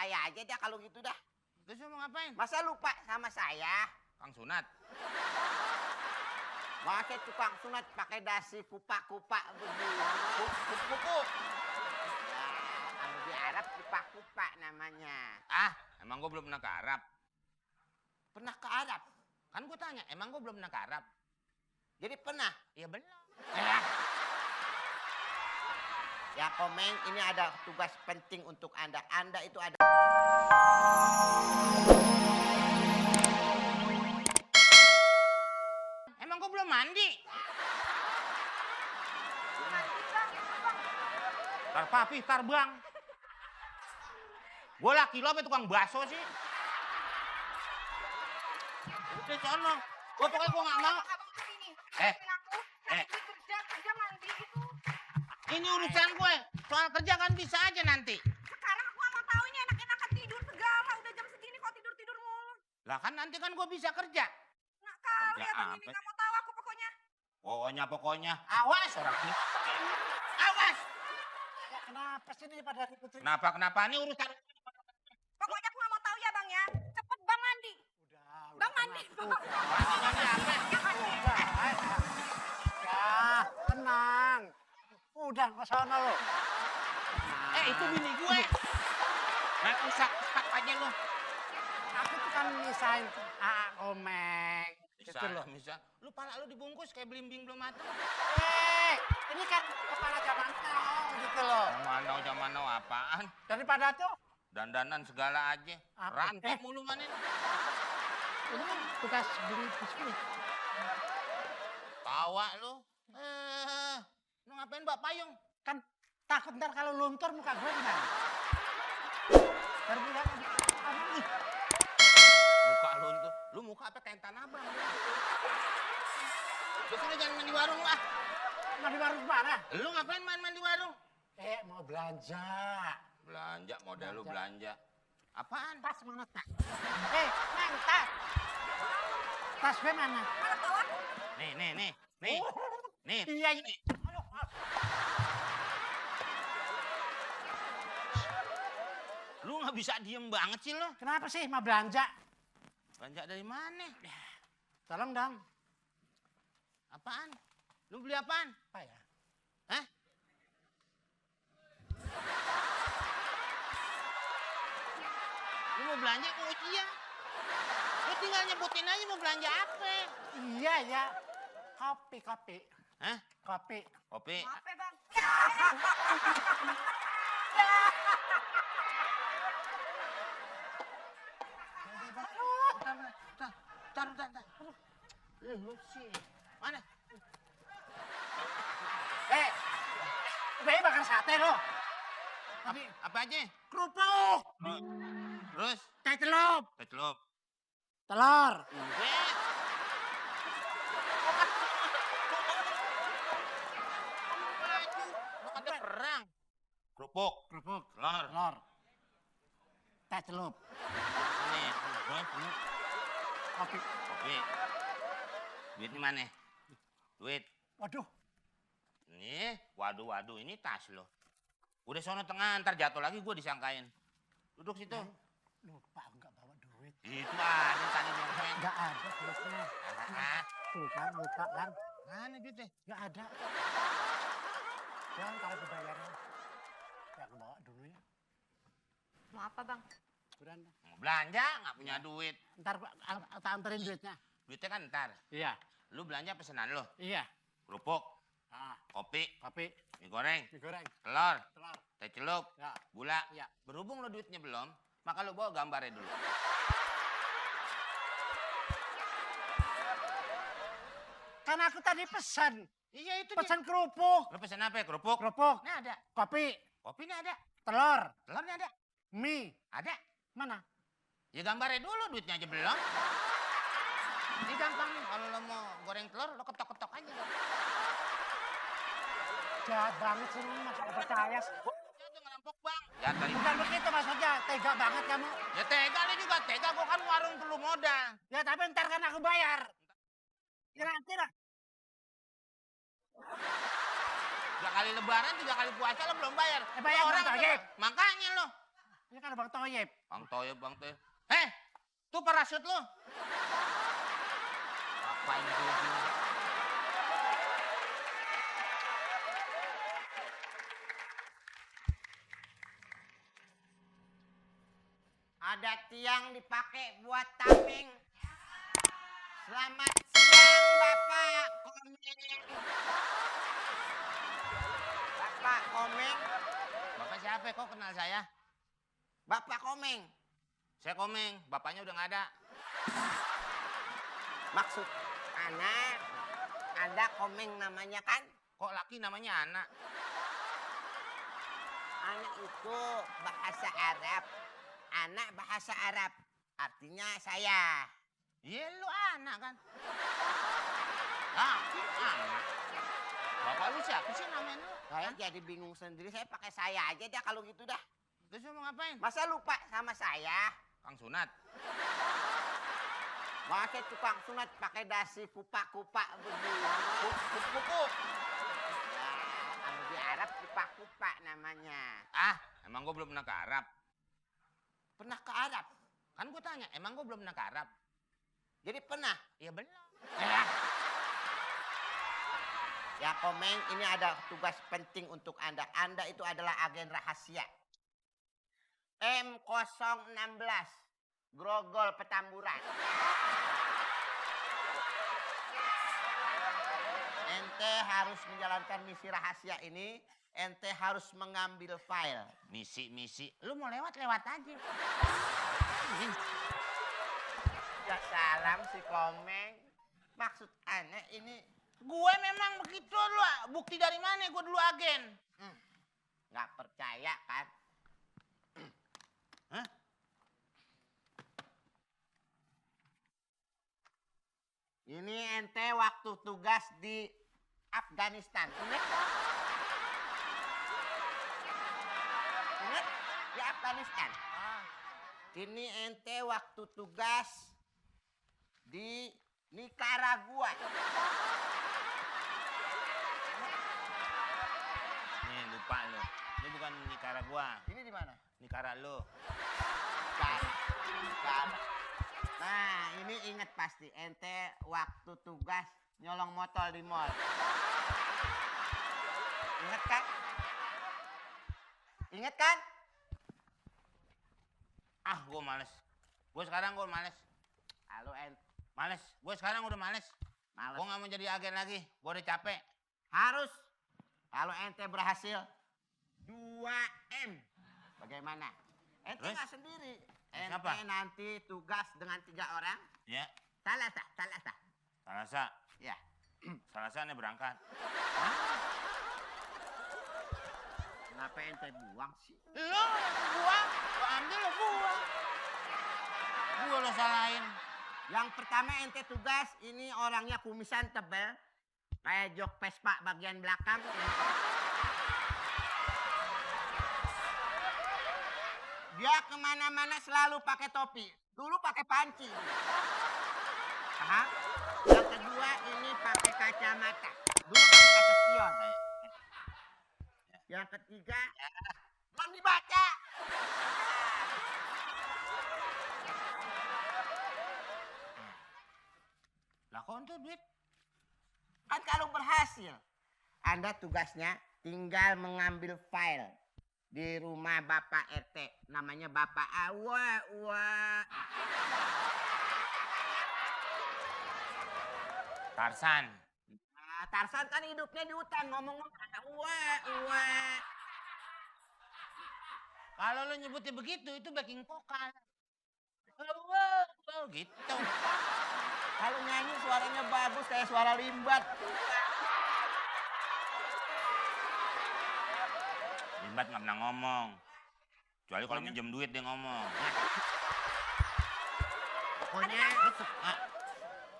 saya aja dah kalau gitu dah. Terus lu mau ngapain? Masa lupa sama saya? Kang Sunat. Masa tukang sunat pakai dasi kupak-kupak begini. Kupu-kupu. Ya, kalau di Arab kupak-kupak namanya. Ah, emang gue belum pernah ke Arab. Pernah ke Arab? Kan gue tanya, emang gue belum pernah ke Arab? Jadi pernah? Iya belum. Ya Komeng, ini ada tugas penting untuk Anda. Anda itu ada... Emang gue belum mandi? Tar papi, tar bang. Gue laki lo apa tukang bakso sih? Udah sono. Gue pokoknya gue gak mau. Kerja mandi itu. Ini urusan gue. Soal kerja kan bisa aja nanti. Sekarang aku mau tahu ini enak-enakan tidur segala. Udah jam segini kok tidur-tidur mulu. Lah kan nanti kan gue bisa kerja. Nggak kali Ya ya Bang, ini apa? nggak mau tahu aku pokoknya. Pokoknya. Awas orang ini. Awas. Ya, kenapa sih ini pada ribut? Kenapa? Ini urusan. Pokoknya aku nggak mau tahu ya Bang ya. Cepet Bang mandi. Udah. Bang mandi. Ya, tenang. Udah ke sana lo. Itu bini gue. Nggak usah aja lo. Aku tuh kan misahin Komeng. Gitu loh. Misal. Lu pala lu dibungkus kayak belimbing belum matang. Ini kan kepala zaman now gitu loh. Zaman now apaan? Daripada tuh, Dandanan segala aja. Apa? Rantai mulu mana ini. ini kan tugas beli biskuit. Tawa lu. Lu ngapain bawa payung? Kan takut ntar kalau luntur muka gue gimana? Daripada apa nih? Muka lu tuh. Lu muka apa kayak tanah abang. Terus lu jangan main di warung lah. Mau di warung mana? Lu ngapain main-main di warung? Mau belanja. Belanja, model lu belanja. Apaan? Tas mana tas? Neng, tas. Tas gue mana? Mana tahu aku? Nih. Nih. Iya ini. Aduh, Lu nggak bisa diem banget sih lo. kenapa sih mau belanja? Belanja dari mana? Tolong dong. Apaan? Lu beli apaan? Apa ya? Hah? Lu mau belanja ke Ucia? Lu tinggal nyebutin aja mau belanja apa. Iya ya. Kopi. Hah? Kopi. Kopi? Maaf ya Bang. Bentar. Lu sih. Mana? Gue makan sate lo. Tapi Apa aja? kerupuk. Terus? Teh celup. Kecelup. Telur. Udah. Lu kata perang. Kerupuk. Kerupuk. Telur. Telur. Teh celup. Ini. Terus? Kopi. Kopi. Duit di mana? Duit. Waduh. Nih, waduh, ini tas lo. Udah sono tengah, ntar jatuh lagi gue disangkain. Duduk situ. Lupa enggak bawa duit. Itu ada tadi ngomongin. Enggak ada duitnya. Tuh kan, lupa kan. Mana duitnya? Enggak ada. Ya, ntar aku bayarnya. Ya, aku bawa dulu ya. Mau apa Bang? Buruan. Mau belanja, nggak punya duit. Ntar tak anterin duitnya. Duitnya kan ntar. Iya. Lu belanja pesanan lo. Iya. Kerupuk, Ah, kopi, kopi, mie goreng, mie goreng, telur, telur. teh celup, Ya. gula. Iya. Berhubung lo duitnya belum, maka lo bawa gambarnya dulu. Kan aku tadi pesan. Iya itu Pesan kerupuk. Lo pesan apa ya? Kerupuk? Kerupuk, Ini ada. kopi, Kopi ini ada. telur, Telurnya ada. mie. Ada. Mana? Ya gambarnya dulu, duitnya aja belum. Ini gampang nih, kalau lo mau goreng telur, lo ketok-ketok aja. Jahat banget sih, masa nggak percaya. Ya udah ngerampok bang. Ya tadi. Bukan begitu maksudnya, tega banget kamu. Ya tega lo juga, tega gua kan warung perlu modal. Ya tapi ntar kan aku bayar. Ya nanti lah. 3 kali lebaran, 3 kali puasa lo belum bayar. Bayar Lo orang berapa, Gek? makanya lo. Ini kan Bang Toyib. Bang Toyib. Tuh parasut lo. Apain gue gini? Ada tiang dipakai buat tameng. Selamat siang Bapak Komeng. Bapak Komeng. Bapak siapa kok kenal saya? Bapak Komeng. Saya Komeng, bapaknya udah nggak ada. Maksud anak, ada Komeng namanya kan? Kok laki namanya anak? Anak itu bahasa Arab. Anak bahasa Arab. Artinya saya. Iya lu anak kan? Laki anak. Bapak lu siapa sih namanya lu? Saya jadi bingung sendiri. Saya pakai saya aja dah kalau gitu dah. Terus lu mau ngapain? Masa lupa sama saya? Kang Sunat. Masa tukang sunat pakai dasi kupak-kupak begini. Kupu-kupu. Ya, kalau di Arab kupak-kupak namanya. Emang gue belum pernah ke Arab. Pernah ke Arab? Kan gue tanya, emang gue belum pernah ke Arab? Jadi pernah? Iya belum. Ya Komeng, ini ada tugas penting untuk Anda. Anda itu adalah agen rahasia. M016, Grogol Petamburan. Ente harus menjalankan misi rahasia ini. Ente harus mengambil file. Misi. Lu mau lewat-lewat aja. Ya salam si Komeng. Maksud aneh ini Gue memang begitu lu. Bukti dari mana gue dulu agen? nggak percaya kan? Hah? Ini ente waktu tugas di Afghanistan. Ingat? Ingat? Di Afghanistan. Ini ente waktu tugas di Nicaragua. Nih lupa lu. Ini bukan Nicaragua. Ini di mana? Nicara lu. Nicaragua. Nah, ini inget pasti. Ente waktu tugas nyolong motor di mall. Ingat kan? Ingat kan? Gue males. Gue sekarang males. Halo ente. Males. Gue sekarang udah males. Males. Gue gak mau jadi agen lagi. Gue udah capek. Harus. Kalau ente berhasil 2M. Bagaimana? Ente Terus? nggak sendiri. Ente Siapa? nanti tugas dengan 3 orang. Ya. Salasa. Salasa. Ya. Salasa nih berangkat. Kenapa ente buang sih? Lo buang. Lo ambil lo buang. Gue lo salahin. Yang pertama ente tugas ini orangnya kumisan tebel. Kayak jok Vespa bagian belakang. Dia kemana-mana selalu pakai topi. Dulu pakai panci. Paham? Yang kedua ini pakai kacamata. Dulu pakai kaca spion. Yang ketiga, belum dibaca. Lah kok untuk duit? Kan kalau berhasil, Anda tugasnya tinggal mengambil file di rumah Bapak RT. Namanya Bapak Awa. Tarsan. Nah, Tarsan kan hidupnya di hutan, ngomong-ngomong Awa. Kalau lo nyebutnya begitu, itu backing vokal. Wow, gitu. Kalau nyanyi suaranya bagus kayak suara limbat. Limbat nggak pernah ngomong. Kecuali kalau minjem duit dia ngomong. Pokoknya,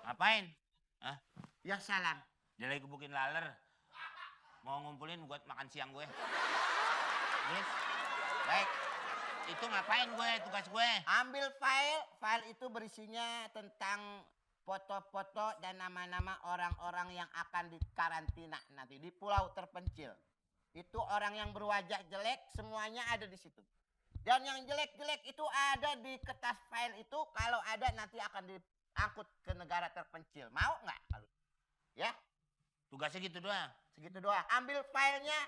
Ngapain? Hah? ya salam. Dia lagi gebukin laler. Mau ngumpulin buat makan siang gue. Terus? Baik, Itu ngapain gue, tugas gue? ambil file itu berisinya tentang foto-foto dan nama-nama orang-orang yang akan dikarantina nanti di pulau terpencil. Itu orang yang berwajah jelek semuanya ada di situ. Dan yang jelek-jelek itu ada di kertas file itu. Kalau ada nanti akan diangkut ke negara terpencil. Mau nggak? Ya, Tugasnya gitu doang. segitu doang. Ambil filenya.